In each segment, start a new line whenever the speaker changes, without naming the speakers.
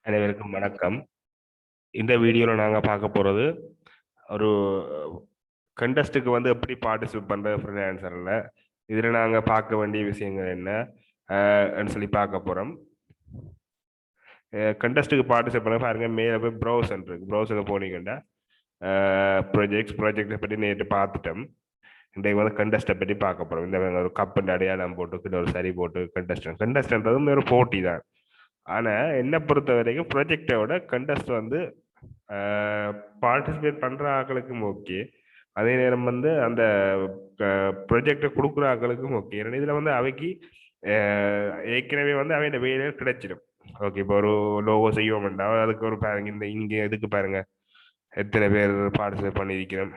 அனைவருக்கும் வணக்கம். இந்த வீடியோல நாங்க பார்க்க போறது ஒரு கண்டஸ்ட்டுக்கு வந்து எப்படி பார்ட்டிசிபேட் பண்றது ஃப்ரீலான்சர்ல. இதுல நாங்க பார்க்க வேண்டிய விஷயங்கள் என்ன ன்னு சொல்லி பார்க்க போறோம். கண்டஸ்ட்டுக்கு பார்ட்டிசிபேட் பண்ண பாருங்க, மேல போய் ப்ரௌசர் இருக்கு. ப்ரௌசர்ல போனீங்கன்னா ப்ராஜெக்டை பற்றி நேற்று பார்த்துட்டோம். இன்றைக்கு வந்து கண்டஸ்ட்டை பற்றி பார்க்க போறோம். இந்த மாதிரி ஒரு கப்பு அடையாளம் போட்டு கீழே ஒரு சரி போட்டு கண்டஸ்டன்றது ஒரு போட்டி தான். ஆனா என்ன பொறுத்த வரைக்கும் ப்ரொஜெக்டோட கண்டஸ்ட் வந்து பார்ட்டிசிபேட் பண்ற ஆட்களுக்கும் ஓகே, அதே நேரம் வந்து அந்த ப்ரொஜெக்டை கொடுக்குற ஆட்களுக்கும் ஓகே. ஏன்னா இதுல வந்து அவைக்கு ஏற்கனவே வந்து அவை இந்த வேலையில் கிடைச்சிடும். ஓகே, இப்போ ஒரு லோகோ செய்வோம்டா, அதுக்கு ஒரு பாருங்க, இந்த இங்க எதுக்கு பாருங்க எத்தனை பேர் பார்ட்டிசிபேட் பண்ணியிருக்கிறோம்.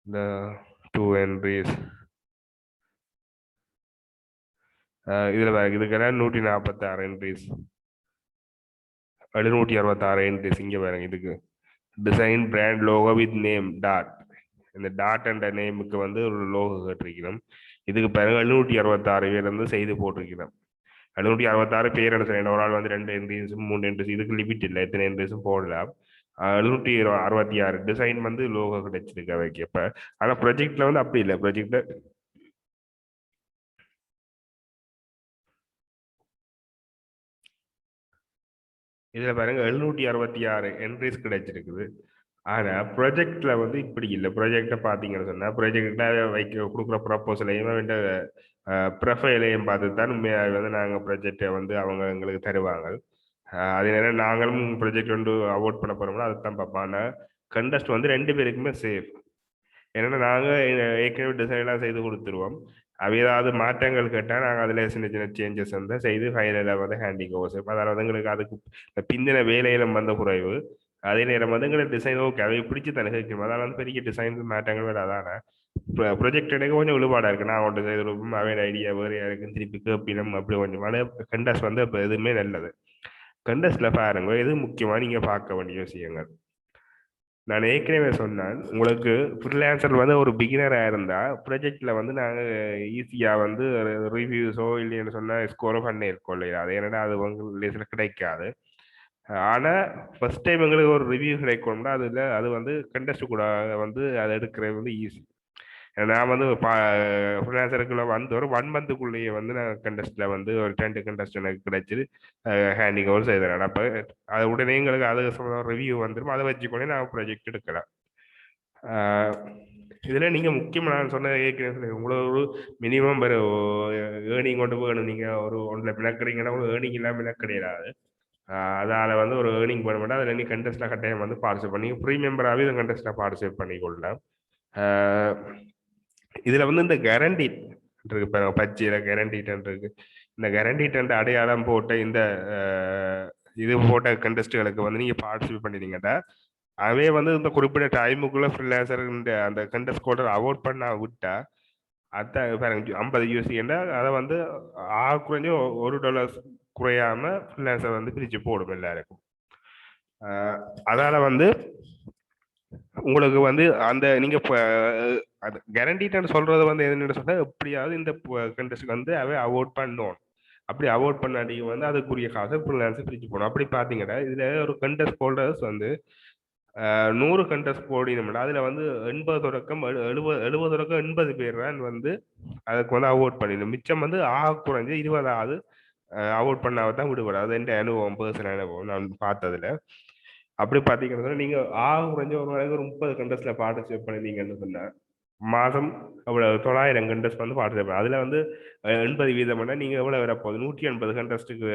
இந்த 2 என்ட்ரிஸ் இதுல பாருங்க, இதுக்கெல்லாம் 146 என்ட்ரிஸ், 766 என்ட்ரிஸ். இங்க பாருங்க, இதுக்கு design brand logo with name dot, இந்த டாட் என்ற நேமுக்கு வந்து ஒரு லோகோ கேட்டிருக்கிறோம். இதுக்கு பிறகு 766 பேர் வந்து செய்து போட்டிருக்கிறோம். 766 பேர் என்ன செய்யணும், ஒரு ஆள் வந்து 2 என்ட்ரிஸும் 3 என்ட்ரிஸ், இதுக்கு லிமிட் இல்லை, எத்தனை என்ட்ரிஸும் போடலாம். 766 டிசைன் வந்து லோகோ கிடைச்சிருக்கு அவைக்கு. இப்ப ஆனா ப்ரொஜெக்ட்ல வந்து அப்படி இல்லை. ப்ரொஜெக்ட்ல இதுல பாருங்க 766 என்ட்ரிஸ் கிடைச்சிருக்குது. ஆனா ப்ரொஜெக்ட்ல வந்து இப்படி இல்லை. ப்ரொஜெக்டை பார்த்தீங்கன்னு சொன்னா ப்ரொஜெக்ட்ல வைக்க கொடுக்குற ப்ரப்போசலையும் வேண்ட ப்ரொஃபைலையும் பார்த்து தான் உண்மையாக வந்து நாங்கள் ப்ரொஜெக்டை வந்து அவங்க எங்களுக்கு தருவாங்க. அதே நேரம் நாங்களும் ப்ரொஜெக்ட் வந்து அவார்ட் பண்ண போறோம்னா அதுதான் பார்ப்போம். ஆனால் கண்டஸ்ட் வந்து 2 பேருக்குமே சேஃப். ஏன்னா நாங்கள் ஏற்கனவே டிசைன்லாம் செய்து கொடுத்துருவோம். அவை ஏதாவது மாற்றங்கள் கேட்டால் நாங்கள் அதில் சின்ன சின்ன சேஞ்சஸ் வந்து செய்து ஃபைனலில் வந்து ஹேண்டிங் ஓவர் செய்வோம். அதனால் வந்து எங்களுக்கு அதுக்கு பிந்தின வேலையிலும் வந்த குறைவு. அதே நேரம் வந்து எங்களுக்கு டிசைன் ஓகே, அவை பிடிச்சி தானே வைக்கணும். அதனால் வந்து பெரிய டிசைன் மாற்றங்கள் வராதான ப்ரொஜெக்ட் எனக்கு கொஞ்சம் விழுபாடாக இருக்குது. நான் ஒன்று செய்திருப்போம், அவையோட ஐடியா வேறு யாருக்கும் திருப்பி கேப்பினம் அப்படி கொஞ்சம். ஆனால் கண்டஸ்ட் வந்து இப்போ எதுவுமே நல்லது. கண்டஸ்ட்ல பாருங்க, எது முக்கியமாக நீங்கள் பார்க்க வேண்டிய விஷயங்கள். நான் ஏற்கனவே சொன்னேன் உங்களுக்கு, ஃப்ரீலான்சர் வந்து ஒரு பிகினராக இருந்தால் ப்ராஜெக்டில் வந்து நாங்கள் ஈஸியாக வந்து ரிவ்யூஸோ இல்லைன்னு சொன்னால் ஸ்கோரோ பண்ணியிருக்கோம் இல்லையா. அது என்னடா அது உங்களுக்கு கிடைக்காது. ஆனால் ஃபர்ஸ்ட் டைம் எங்களுக்கு ஒரு ரிவ்யூ கிடைக்கணும்னா அதில் அது வந்து கண்டஸ்ட் கூட வந்து அதை எடுக்கிறது வந்து ஈஸி. நான் வந்து ஃப்ரீலான்சருக்குள்ள வந்து ஒரு 1 மந்த்துக்குள்ளேயே வந்து நான் கண்டஸ்ட்ல வந்து ஒரு 2 கண்டஸ்ட் எனக்கு கிடைச்சிது. ஹேண்டிங் ஓவர் செய்தேன். அப்போ அது உடனே எங்களுக்கு அது ரிவ்யூ வந்துடும். அதை வச்சுக்கொண்டே நான் ப்ராஜெக்ட் எடுக்கலாம். இதில் நீங்கள் முக்கியமாக நான் சொன்ன ஏற்கனவே உங்களோட ஒரு மினிமம் ஒரு ஏர்னிங் கொண்டு போகணும். நீங்கள் ஒரு ஒன்றில் மினக்கிறீங்கன்னா ஒரு ஏர்னிங் இல்லாமல் மினக்கிடையாது. அதால் வந்து ஒரு ஏர்னிங் பண்ண மாட்டேன். அதில் நீ கண்டஸ்ட்டில் கட்டாயம் வந்து பார்ட்டிசிபேட் பண்ணி ஃப்ரீ மெம்பராகவே இந்த கண்டஸ்ட்டில் பார்ட்டிசிபேட் பண்ணிக்கொள்ளலாம். இதுல வந்து இந்த கேரண்டி இருக்கு பாருங்க, பச்சையில கேரண்டிட் இருக்கு. இந்த கேரண்டிட் அடையாளம் போட்ட இந்த இது போட்ட கண்டஸ்ட்களுக்கு வந்து நீங்க பார்ட்டிசிபேட் பண்ணிட்டீங்கன்னா அவே வந்து இந்த குறிப்பிட்ட டைமுக்குள்ள ஃப்ரீலான்சர் அந்த கண்டஸ்ட் கோடர் அவார்ட் பண்ண விட்டா அத பாருங்க, 50 யூஎஸ்டி அதை வந்து குறைஞ்ச $1 குறையாம ஃப்ரீலான்சர் வந்து பிரிச்சு போடும் எல்லாருக்கும். அதால வந்து உங்களுக்கு வந்து அந்த நீங்க அது கேரண்டின்னு சொல்றது வந்து எதுன்னு சொன்னா எப்படியாவது இந்த கண்டஸ்ட் வந்து அவை அவார்ட் பண்ணணும். அப்படி அவார்ட் பண்ணாடி வந்து அதுக்குரிய காசை ஃப்ரீலான்ஸ் பிரிச்சு போகணும். அப்படி பாத்தீங்கன்னா இதுல ஒரு கண்டஸ்ட் ஹோல்டர்ஸ் வந்து 100 கண்டஸ்ட் போடினோம்னா அதுல வந்து 80 தொடக்கம் 70 தொடக்கம் 80 பேர் தான் வந்து அதுக்கு வந்து அவார்ட் பண்ணிடணும். மிச்சம் வந்து குறைஞ்சு 20ஆவது அவார்ட் பண்ணாதான் விடுபடும். அது எந்த அனுபவம், பர்சனல் அனுபவம் நான் பார்த்ததுல. அப்படி பாத்தீங்கன்னா நீங்க குறைஞ்ச ஒரு நாளைக்கு ஒரு 30 கண்டஸ்ட்ல பார்ட்டிசிபேட் பண்ணிருந்தீங்கன்னு சொன்னா மாதம் அவ்வளவு 900 கண்டஸ்ட் வந்து பார்ட்டிசிபேட். அதுல வந்து 80% பண்ணா நீங்க எவ்வளவு வரப்போகுது, 180 கண்டஸ்ட்டுக்கு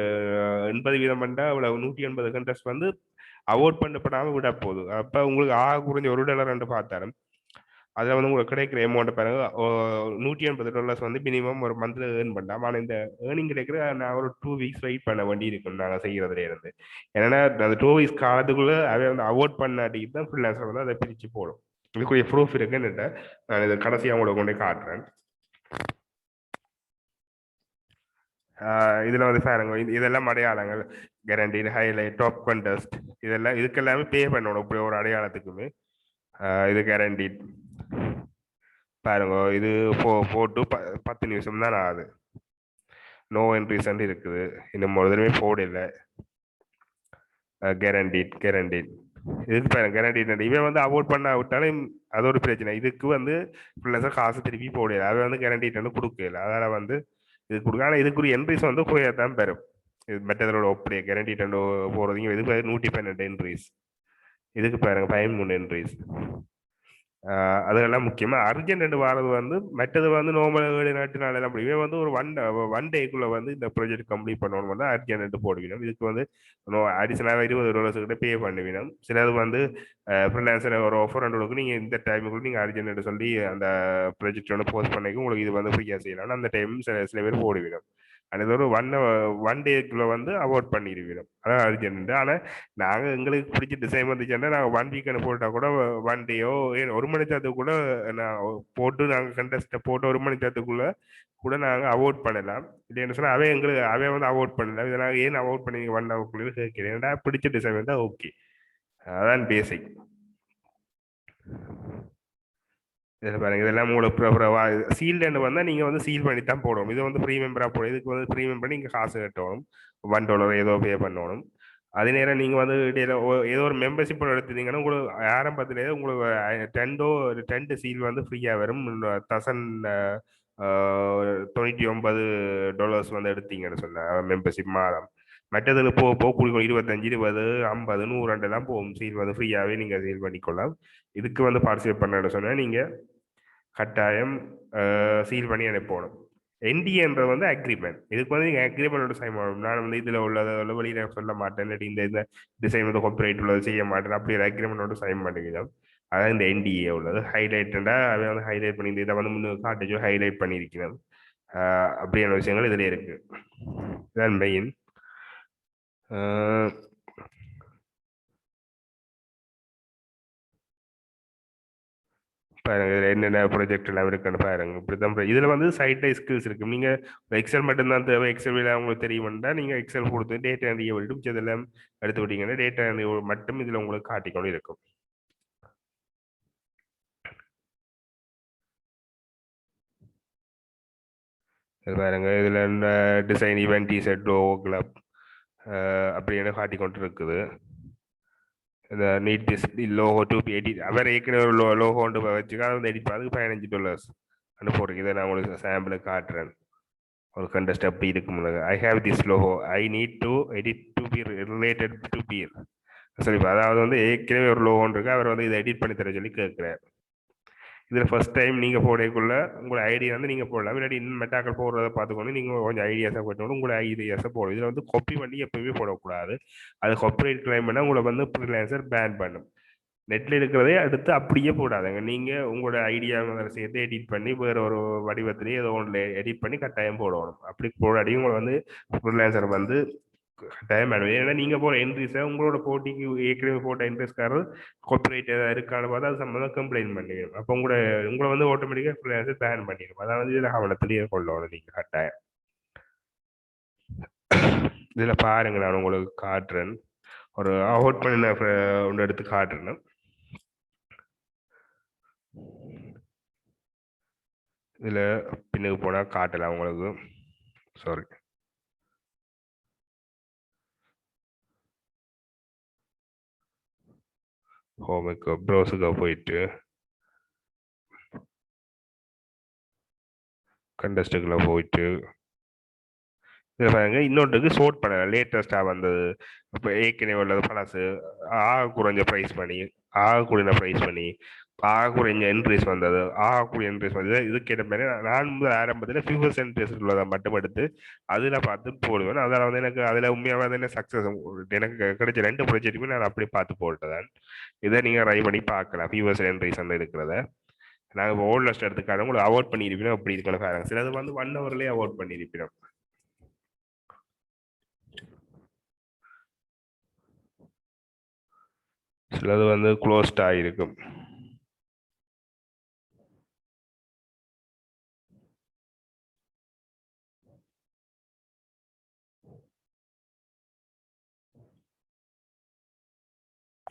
80% பண்ணா அவ்வளவு 180 கண்டஸ்ட் வந்து அவார்ட் பண்ணப்படாம விட போகுது. அப்ப உங்களுக்கு குறைஞ்ச $1 பார்த்தாலும் அதுல வந்து உங்களுக்கு கிடைக்கிற அமௌண்ட் பாருங்க, $180 வந்து மினிமம் ஒரு மந்த்ல ஏர்ன் பண்ணலாம். ஆனா இந்த ஏர்னிங் கிடைக்கிற நான் ஒரு 2 வீக்ஸ் வெயிட் பண்ண வேண்டி இருக்கும் நாங்க செய்யறதுல இருந்து. ஏன்னா அந்த 2 வீக்ஸ் காலத்துக்குள்ள அதை வந்து அவார்ட் பண்ணாட்டிக்கு தான் ஃப்ரீலான்சர் வந்து அதை பிரிச்சு போடும். இதுக்குரிய ப்ரூஃப் இருக்குன்னு நான் இதை கடைசியாக உங்களுக்கு கொண்டு காட்டுறேன். இதுல வந்து பாருங்க, இதெல்லாம் அடையாளங்கள் கேரண்டீடு, ஹைலைட், டாப் கண்டஸ்ட், இதெல்லாம் இதுக்கெல்லாமே பே பண்ணணும் இப்படி ஒரு அடையாளத்துக்குமே. இது கேரண்டீட் பாருங்க, இது போட்டு 10 நிமிஷம் தான் ஆகுது. நோ என்ட்ரிஸ் இருக்குது, இன்னும் ஒரு தடவை போர்டு இல்லை. கேரண்டீட் இதுக்கு பாருங்க கேரண்டீட் இவன் வந்து அவாய்ட் பண்ண விட்டாலும் அது ஒரு பிரச்சனை. இதுக்கு வந்து ஃப்ரீலான்சர் காசு திருப்பி போடல, அவன் வந்து கேரண்டீட் வந்து கொடுக்கல. அதனால வந்து இது கொடுக்க. ஆனால் இதுக்குரிய என்ட்ரிஸ் வந்து தான் பெறும். இது மற்றதோட ஒப்படைய கேரண்டீட் போறதுங்க இதுக்கு 112 என்ட்ரிஸ். இதுக்கு பாருங்க 13 என்ட்ரிஸ். அதெல்லாம் முக்கியமா அர்ஜென்ட் வாரது வந்து மற்றது வந்து நார்மல் 7 நாட்டு எல்லாம் இவன் வந்து ஒரு ஒன் டேக்குள்ள வந்து இந்த ப்ராஜெக்ட் கம்ப்ளீட் பண்ணணும் வந்து அர்ஜென்ட் போடுவினோம். இதுக்கு வந்து அடிஷனலாக $20 கிட்ட பே பண்ணுவினோம். சிலது வந்து ஃப்ரீலான்சர் ஒரு ஆஃபர் கொடுக்கும், நீங்க இந்த டைமுக்குள்ள நீங்க அர்ஜென்ட் சொல்லி அந்த ப்ராஜெக்ட் வந்து போஸ்ட் பண்ணிக்கும் உங்களுக்கு இது வந்து ஃப்ரீயா செய்யலாம். அந்த டைம் சில பேர் போடுவினோம். அது ஒரு ஒன் டேக்குள்ள வந்து அவாய்ட் பண்ணிடுவோம். அதான் அர்ஜென்ட். ஆனா நாங்க எங்களுக்கு பிடிச்ச டிசைன் வந்துச்சுன்னா நாங்க 1 வீக் போட்டா கூட 1 டேயோ 1 மணி நேரத்துக்கு கூட நான் போட்டு நாங்க கண்டஸ்ட போட்டு 1 மணி நேரத்துக்குள்ள கூட நாங்க அவாய்ட் பண்ணலாம். இல்லைன்னு சொன்னா அவன் வந்து அவாய்ட் பண்ணலாம். இதை நாங்க ஏன் அவாய்ட் பண்ணி 1 ஹவருக்குள்ளே கேட்கிறேன். ஏன்னா பிடிச்ச டிசைன் வந்தா ஓகே. அதான் பேசிக். இதில் பாருங்க இதெல்லாம் உங்களுக்கு சீல்டு வந்தா நீங்க வந்து சீல் பண்ணி தான் போடணும். இது வந்து ஃப்ரீ மெம்பரா போடும். இதுக்கு வந்து ஃப்ரீ மெம்பர் நீங்க காசு கட்டணும், $1 ஏதோ பே பண்ணணும். அதே நேரம் நீங்க வந்து ஏதோ ஒரு மெம்பர்ஷிப் எடுத்தீங்கன்னா உங்களுக்கு ஆரம்பத்திலேயே உங்களுக்கு 10 சீல் வந்து ஃப்ரீயா வரும். 99 வந்து எடுத்தீங்கன்னு சொன்ன மெம்பர்ஷிப் மாதம். மற்றதுல போக கூடிய 25, 20, 50, 100 தான் போகும். சீல் வந்து ஃப்ரீயாவே நீங்க சீல் பண்ணிக்கொள்ளலாம். இதுக்கு வந்து பார்ட்டிசிபேட் பண்ண சொன்னா நீங்க கட்டாயம் சீல் பண்ணி அனுப்பணும். என்டிஏன்றது வந்து அக்ரிமெண்ட். இதுக்கு வந்து நீங்க அக்ரிமெண்ட் சைன் பண்ணணும். நான் வந்து இதுல உள்ளதை வெளியில சொல்ல மாட்டேன், இந்த டிசைன் வந்து காப்பிரைட் உள்ளது செய்ய மாட்டேன், அப்படி ஒரு அக்ரிமெண்ட் சைன் பண்ணிக்கலாம். அதான் இந்த என்டிஏ உள்ளது. ஹைலைட்டா அவன் வந்து ஹைலைட் பண்ணி இதை வந்து முன்னுக்கு காட்டேஜோ ஹைலைட் பண்ணியிருக்கிறேன். அப்படியான விஷயங்கள் இதுல இருக்கு. இதுதான் மெயின். பாருங்க இதுல என்னென்ன ப்ராஜெக்ட் எல்லாம் இருக்குன்னு பாருங்க. இப்படிதான் இதுல வந்து சைட் ஸ்கில்ஸ் இருக்கு. நீங்க எக்ஸல் மட்டும்தான் தேவை, எக்ஸல் உங்களுக்கு தெரியும்னா நீங்க எக்ஸல் கொடுத்து டேட்டா என்ட்ரி விட்டு இதெல்லாம் எடுத்து விட்டீங்கன்னா டேட்டா என்ட்ரி மட்டும் இதுல உங்களுக்கு காட்டிக்கொண்டு இருக்கும். பாருங்க இதுல design event T-shirt logo club அப்படின்னு காட்டிக்கொண்டு இருக்குது. இந்த need this logo to be edit. அவர் ஏற்கனவே ஒரு லோகோ ஒன்று வச்சுக்கா அதை எடிட் பண்ணி $15 அனுப்புறீங்க. இதை நான் உங்களுக்கு சாம்பிளை காட்டுறேன். ஒரு கண்டஸ்ட் அப்படி இருக்கும். I have this logo, I need to edit to be related to beer. சரி, அதாவது வந்து ஏற்கனவே ஒரு லோகோன்னு இருக்கு, அவர் வந்து இதை எடிட் பண்ணி தர சொல்லி கேட்கிறார். இதுல ஃபர்ஸ்ட் டைம் நீங்க போடக்குள்ள உங்களோட ஐடியா வந்து நீங்க போடலாம். இல்லாட்டி இன்னும் மெட்டாக்கள் போடுறத பார்த்துக்கொண்டு நீங்க கொஞ்சம் ஐடியாஸை போட்டோம். உங்களோட ஐடியாஸை போடும். இதுல வந்து காப்பி பண்ணி எப்பவுமே போடக்கூடாது. அது காப்பிரைட் கிளைம் பண்ணா உங்களை வந்து ஃப்ரீலான்சர் பேன் பண்ணும். நெட்ல இருக்கிறதே அடுத்து அப்படியே போடாதுங்க. நீங்க உங்களோட ஐடியா சேர்த்து எடிட் பண்ணி வேற ஒரு வடிவத்திலேயே ஏதோ ஒன்று எடிட் பண்ணி கட்டாயம் போடணும். அப்படி போடாடி உங்களை வந்து ஃப்ரீலான்சர் வந்து கட்டாயம் பண்ணுவேன். ஏன்னா நீங்க போற என்ட்ரிஸை உங்களோட போட்டிக்கு ஏற்கனவே போட்ட என்ட்ரிஸ்காரர் காப்பிரைட் ஏதாவது இருக்கான்னு பார்த்து அது சம்பந்தம் கம்ப்ளைண்ட் பண்ணிடும். அப்போ உங்களை வந்து ஆட்டோமேட்டிக்காக ஃப்ரீலான்சர் பேன் பண்ணிடும். அதாவது இதில் கவனத்திலேயே கொள்ளணும் நீங்க கட்டாயம். இதுல பாருங்க நான் உங்களுக்கு காட்டுறேன். ஒரு அவுட் பண்ண ஒன்று எடுத்து காட்டுறேன். இதுல பின்னுக்கு போனா காட்டலாம் உங்களுக்கு. சாரி, ஹோமுக்கு ப்ரௌசருக்கு போயிட்டு கண்டஸ்டுக்குள்ள போயிட்டு இதை பாருங்க. இன்னொன்றுக்கு சோர்ட் பண்ணலாம். லேட்டஸ்டா வந்தது, இப்போ ஏற்கனவே உள்ளது பழசு, ஆக குறைஞ்ச ப்ரைஸ் பண்ணி, ஆக குறைந்த ப்ரைஸ் பண்ணி, ஆக குறைஞ்ச என்ட்ரிஸ் வந்தது, ஆக கூடிய என்ட்ரிஸ் வந்தது. இதுக்கு ஏற்ற மாதிரி நான் முதல் ஆரம்பத்தில் ஃபியூஸ் என்ட்ரிஸ் உள்ளதை மட்டும் எடுத்து அதில் பார்த்து போடுவேன். அதில் வந்து எனக்கு அதில் உண்மையாக வந்து என்ன சக்ஸஸ் எனக்கு கிடைச்ச 2 ப்ராஜெக்ட்டுமே நான் அப்படி பார்த்து போட்டுதான். இதை நீங்கள் ட்ரை பண்ணி பார்க்கலாம். ஃபியூஸ் என்ட்ரிஸ் வந்து இருக்கிறத நாங்கள் இப்போ ஓல்ட் லிஸ்ட் எடுத்துக்காக உங்களுக்கு அவாய்ட் பண்ணியிருப்போம். அப்படி இருக்கணும் பாருங்க. சிலது வந்து 1 ஹவர்லேயே அவாய்ட் பண்ணியிருப்போம். சிலது வந்து க்ளோஸ்ட் ஆகிருக்கும்.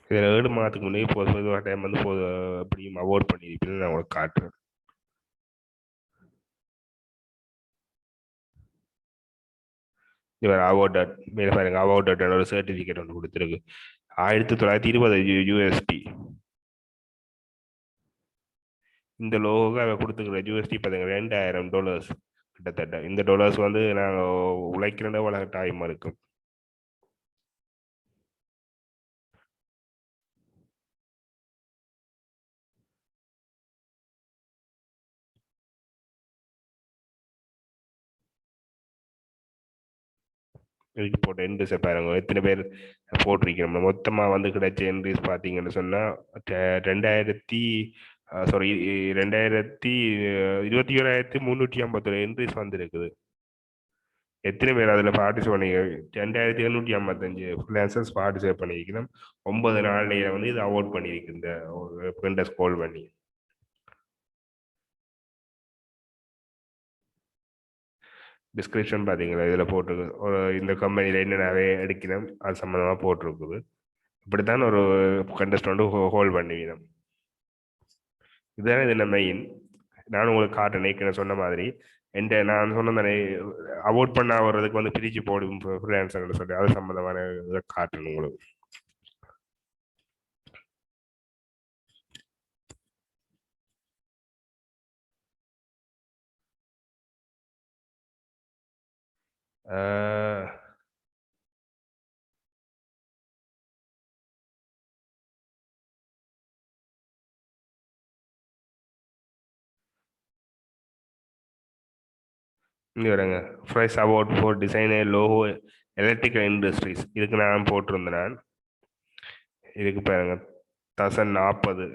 இதில் 7 மாதத்துக்கு முன்னே போது ஒரு டைம் வந்து அப்படியும் அவாய்ட் பண்ணியிருப்பேன்னு நான் உங்களுக்கு காட்டுறேன். இவர் அவார்டட் மேல பாருங்க அவார்டட் ஒரு சர்டிபிகேட் ஒன்று கொடுத்துருக்கு 1920 யூஎஸ்டி. இந்த லோகோக்கு அவ கொடுத்துக்கிற யூஎஸ்டி பாருங்க $2000 கிட்டத்தட்ட. இந்த டாலர்ஸ் வந்து நாங்கள் உழைக்கிறத வளர டைம் இருக்கும். இதுக்கு போட்ட என்ட்ரிஸை பாருங்க எத்தனை பேர் போட்டிருக்கிறோம். மொத்தமாக வந்து கிடைச்ச என்ட்ரிஸ் பார்த்தீங்கன்னு சொன்னால் 2000 சாரி 21,351 என்ட்ரிஸ் வந்துருக்குது. எத்தனை பேர் அதில் பார்ட்டிசிபேட் பண்ணி 2755 ஃப்ரீலான்சர்ஸ் பார்ட்டிசிபேட் பண்ணியிருக்கணும். 9 நாள்லேயே வந்து இது அவார்ட் பண்ணியிருக்கு இந்த ஃப்ரெண்டஸ் கால் பண்ணி. டிஸ்கிரிப்ஷன் பார்த்தீங்களா இதில் போட்டிருக்கு ஒரு இந்த கம்பெனியில் என்னென்னவே எடுக்கணும் அது சம்மந்தமாக போட்டிருக்குது. இப்படித்தான் ஒரு கண்டஸ்ட் வந்து ஹோல்ட் பண்ணுவீங்க. இதுதானே இதில் மெயின். நானும் உங்களுக்கு காட்டுறேன் ஏற்கனவே சொன்ன மாதிரி நான் சொன்னதானே அவார்ட் பண்ண வர்றதுக்கு வந்து பிரிச்சு போடும் ஃப்ரீலான்சர்னு சொல்லி அது சம்மந்தமான இதை காட்டணும் உங்களுக்கு. இங்கே வரங்க prize award for designer logo electrical industries இதுக்கு நான் போட்டிருந்தேன். நான் இதுக்கு பாருங்க 40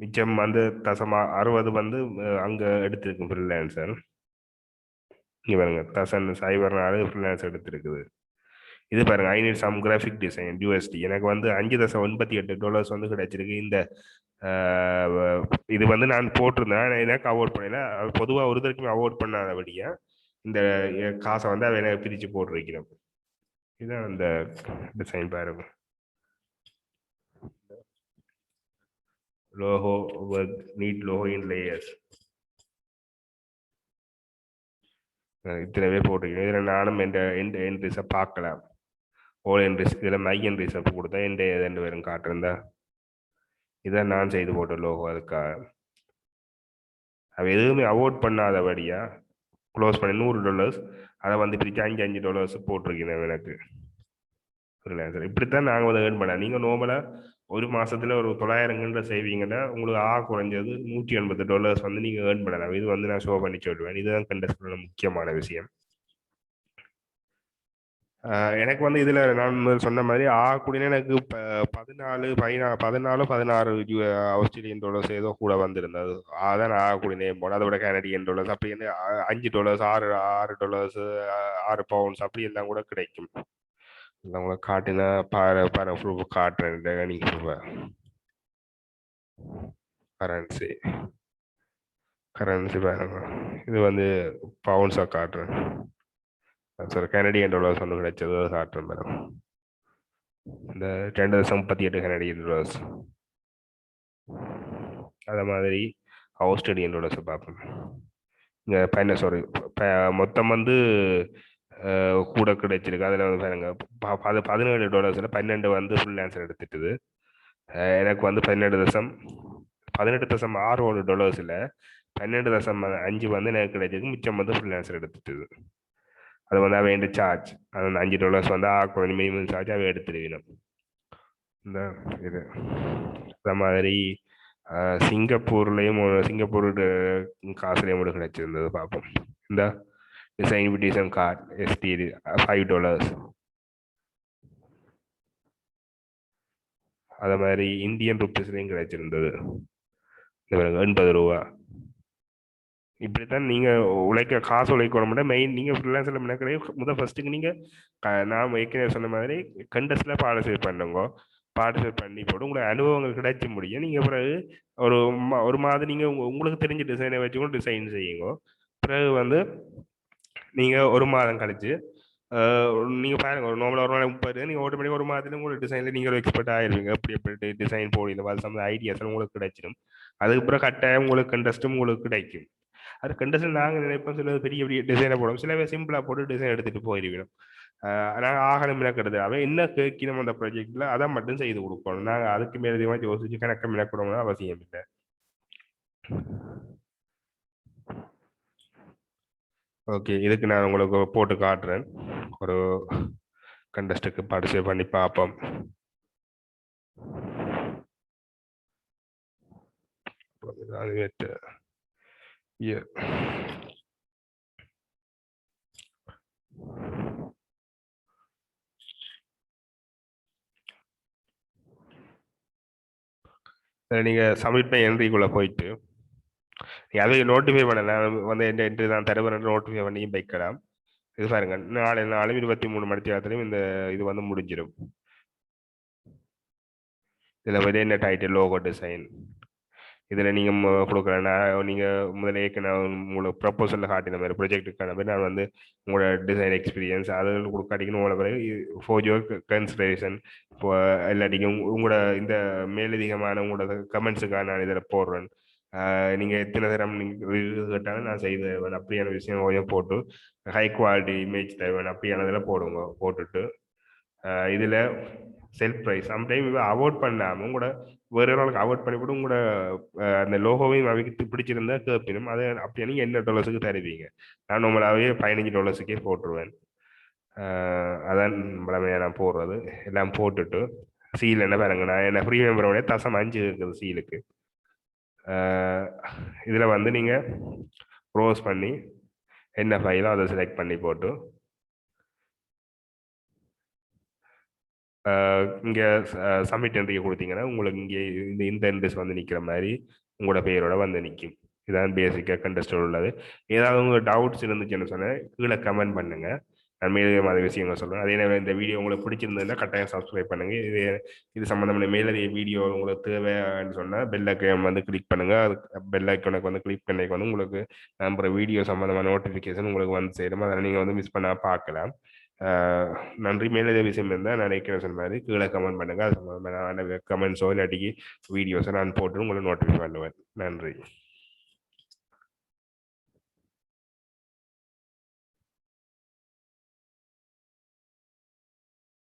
மிச்சம் வந்து 60 வந்து அங்கே எடுத்திருக்கு ஃப்ரீலான்சர். இங்கே பாருங்க 0.04 ஃப்ரீலான்சர் எடுத்திருக்குது. இது பாருங்க I need some graphic design USD எனக்கு வந்து $5.98 வந்து கிடைச்சிருக்கு. இந்த இது வந்து நான் போட்டிருந்தேன் எனக்கு அவார்ட் பண்ணல. பொதுவாக ஒரு தடவைக்குமே அவார்ட் பண்ணாதபடியா இந்த காசை வந்து அவ எனக்கு பிரித்து போட்டிருக்கிறேன். இதுதான் அந்த டிசைன் பாருங்க. லோகோ நீட் லோகோ இன் லேயர்ஸ் இத்தனை போட்டிருக்கேன். இதில் நானும் எந்த என்ட்ரிஸை பார்க்கலாம். ஓல் என்ட்ரிஸ் இதில் மை என்ட்ரிஸை கொடுத்தா எந்த 2 பேரும் காட்டுறதா இதான் நான் செய்து போட்ட லோகோ. அதுக்காக அவ எதுவுமே அவார்ட் பண்ணாதபடியா க்ளோஸ் பண்ணி $100 அதை வந்து பிரித்து $5 போட்டிருக்கேன் எனக்கு ஃப்ரீலான்சர். இப்படித்தான் நாங்கள் வந்து ஏர்ன் பண்ண. நீங்கள் நார்மலாக ஒரு மாசத்துல ஒரு 900 செய்வீங்கன்னா உங்களுக்கு குறைஞ்சது $180 வந்து நீங்கள் ஏர்ன் பண்ணலாம். இது வந்து நான் ஷோ பண்ணி சொல்லுவேன். இதுதான் கண்டஸ்ட் முக்கியமான விஷயம். எனக்கு வந்து இதுல நான் சொன்ன மாதிரி ஆகக்கூடிய எனக்கு 16 ஆஸ்திரேலியன் டாலர்ஸ் ஏதோ கூட வந்திருந்தது. அதான் நான் ஆகக்கூடிய நேம் போனேன். அதை விட கனடியன் டாலர்ஸ் அப்படி வந்து $5 $6 6 பவுண்ட்ஸ் அப்படி எல்லாம் கூட கிடைக்கும். எல்லாம் கூட காட்டினா பாரு ப்ரூஃப் காட்டுறேன். நீங்க கரன்சி பாருங்க இது வந்து பவுண்ட்ஸாக காட்டுறேன். சார் கனடியன் டாலர்ஸ் ஒன்று கிடைச்சது காட்டுறேன் மேடம். இந்த 2.38 கனடியன் டாலர்ஸ். அதே மாதிரி ஆஸ்திரேலியன் டாலர்ஸை பார்ப்போம். இங்கே சாரி மொத்தம் வந்து கூட கிடைச்சிருக்கு. அதில் வந்து பாருங்க $17 12 வந்து ஃப்ரீலான்சர் எடுத்துட்டுது. எனக்கு வந்து 18.61 இல்லை 12.5 வந்து எனக்கு கிடைச்சிருக்கு. மிச்சம் வந்து ஃப்ரீலான்சர் எடுத்துட்டுது. அது வந்து அவன் வேண்டிய சார்ஜ் அது வந்து $5 வந்து ஆகணும் மினிமம் சார்ஜ் அவன் எடுத்துடுவினோம். இந்த இது அந்த மாதிரி சிங்கப்பூர்லேயும் சிங்கப்பூர் காசுலேயும் ஒரு கிடைச்சிருந்தது பார்ப்போம். இந்த டிசைன் இன்விடேஷன் கார்டு எஸ்டி $5. அதே மாதிரி இந்தியன் ருப்பீஸ்லையும் கிடைச்சிருந்தது $80. இப்படித்தான் நீங்க காசு உழைக்கணும். மெயின் நீங்க ஃப்ரீலான்சர்ல முதல் ஃபர்ஸ்ட்டுக்கு நீங்க நான் ஏற்கனவே சொன்ன மாதிரி கண்டஸ்ட்ல பார்ட்டிசிபேட் பண்ணுங்க. பார்ட்டிசிபேட் பண்ணி போட்டு உங்களுக்கு அனுபவங்கள் கிடைச்சி முடியும். நீங்க பிறகு ஒரு மாதிரி நீங்க உங்களுக்கு தெரிஞ்ச டிசைனை வச்சு டிசைன் செய்யுங்க. பிறகு வந்து நீங்க ஒரு மாதம் கழிச்சு நீங்க பாருங்க ஒரு நார்மலாக ஒரு நாள் 30 நீங்க ஆட்டோமேட்டிக்காக ஒரு மாதத்துல உங்களுக்கு டிசைன்ல நீங்க ஒரு எக்ஸ்பர்ட் ஆயிருவீங்க. எப்படி டிசைன் போடுங்க அது சம்மந்த ஐடியாஸ் உங்களுக்கு கிடைச்சிடும். அதுக்கப்புறம் கட்டாயம் உங்களுக்கு கண்டஸ்ட்டும் உங்களுக்கு கிடைக்கும். அது கண்டஸ்ட் நாங்கள் நினைப்போம் சில பெரிய பெரிய டிசைனை போடுவோம், சில பேர் சிம்பிளாக போட்டு டிசைன் எடுத்துட்டு போயிருவோம். நாங்கள் ஆகணும் மினக்கிறது அவன் என்ன கேட்கணும் அந்த ப்ராஜெக்ட்ல அதை மட்டும் செய்து கொடுக்கணும். நாங்கள் அதுக்கு மேலே அதிகமாக யோசிச்சு கணக்க மினக்கூடணும் அவசியம் இல்லை. ஓகே, இதுக்கு நான் உங்களுக்கு போட்டு காட்டுறேன். ஒரு கண்டஸ்ட்டுக்கு பார்ட்டிசிபேட் பண்ணி பார்ப்போம். நீங்க சப்மிட் பை என்ட்ரிக்குள்ள போயிட்டு அதை நோட்டிஃபை பண்ணலாம். வந்து என் என்ட்ரி தான் தருவேன் நோட்டிஃபை பண்ணியும் வைக்கலாம். இது பாருங்க, நாலு 23 மணி நேரத்துலையும் இந்த இது வந்து முடிஞ்சிடும். இதில் வந்து என்ன டைட்டில், லோகோ டிசைன் இதில் நீங்கள் கொடுக்குறேன்னா நீங்கள் முதல்ல ஏற்கனவே உங்களுக்கு ப்ரப்போசலில் காட்டின மாதிரி ப்ரொஜெக்ட்டுக்கான மாதிரி நான் வந்து உங்களோட டிசைன் எக்ஸ்பீரியன்ஸ் அதில் கொடுக்காட்டிக்கணும். உங்களை பிறகு ஃபார் யுவர் கன்சிடரேஷன் இப்போ இல்லாட்டிக்கும் உங்களோட இந்த மேலதிகமான உங்களோட கமெண்ட்ஸுக்காக நான் இதில் போடுறேன். நீங்கள் எத்தனை தரம் நீங்கள் கேட்டாலும் நான் செய்து தருவேன். அப்படியான விஷயம் கொஞ்சம் போட்டு ஹை குவாலிட்டி இமேஜ் தருவேன் அப்படியானதில் போடுங்க. போட்டுட்டு இதில் செல்ஃப் ப்ரைஸ் சம்டைம் இவ அவாய்ட் பண்ணாமல் உங்களோட வேற நாளுக்கு அவாய்ட் பண்ணி கூட உங்களோட அந்த லோகோவையும் அவைக்கு பிடிச்சிருந்தா கேட்பினும் அதை அப்படியே நீங்கள் என்ன $க்கு தருவீங்க. நான் நம்மளாவே $15 போட்டுருவேன். அதான் பலமையாக நான் போடுறது. எல்லாம் போட்டுட்டு சீல் என்ன பாருங்க, நான் என்ன ஃப்ரீ மெம்பரோட 0.5 இருக்குது சீலுக்கு. இதில் வந்து நீங்கள் க்ளோஸ் பண்ணி என்ன ஃபைலோ அதை செலக்ட் பண்ணி போட்டு இங்கே சப்மிட் என்ட்ரி கொடுத்தீங்கன்னா உங்களுக்கு இங்கே இந்த இன்ட்ரெஸ்ட் வந்து நிற்கிற மாதிரி உங்களோட பெயரோட வந்து நிற்கும். இதான் பேசிக்காக கண்டஸ்டோட உள்ளது. ஏதாவது உங்களுக்கு டவுட்ஸ் இருந்துச்சுன்னு சொன்னால் கீழே கமெண்ட் பண்ணுங்க. நான் மேலும் மாதிரி விஷயங்கள் சொல்கிறேன். அதே நேரம் இந்த வீடியோ உங்களுக்கு பிடிச்சிருந்ததுன்னா கட்டாயம் சப்ஸ்கிரைப் பண்ணுங்க. இது சம்மந்தமான மேலதிக வீடியோ உங்களுக்கு தேவைன்னு சொன்னால் பெல் ஐக்கான் வந்து கிளிக் பண்ணுங்க. அது பெல் ஐக்கானுக்கு வந்து கிளிக் பண்ணிக்கு வந்து உங்களுக்கு நம்புற வீடியோ சம்மந்தமான நோட்டிஃபிகேஷன் உங்களுக்கு வந்து சேரும். அதை நீங்கள் வந்து மிஸ் பண்ணால் பார்க்கலாம். நன்றி. மேலே விஷயம் இருந்தால் நான் நினைக்கிறேன் மாதிரி கீழே கமெண்ட் பண்ணுங்க. அது கமெண்ட்ஸோ இல்லாட்டிக்கு வீடியோஸோ நான் போட்டு உங்களை நோட்டிஃபை பண்ணுவேன். நன்றி.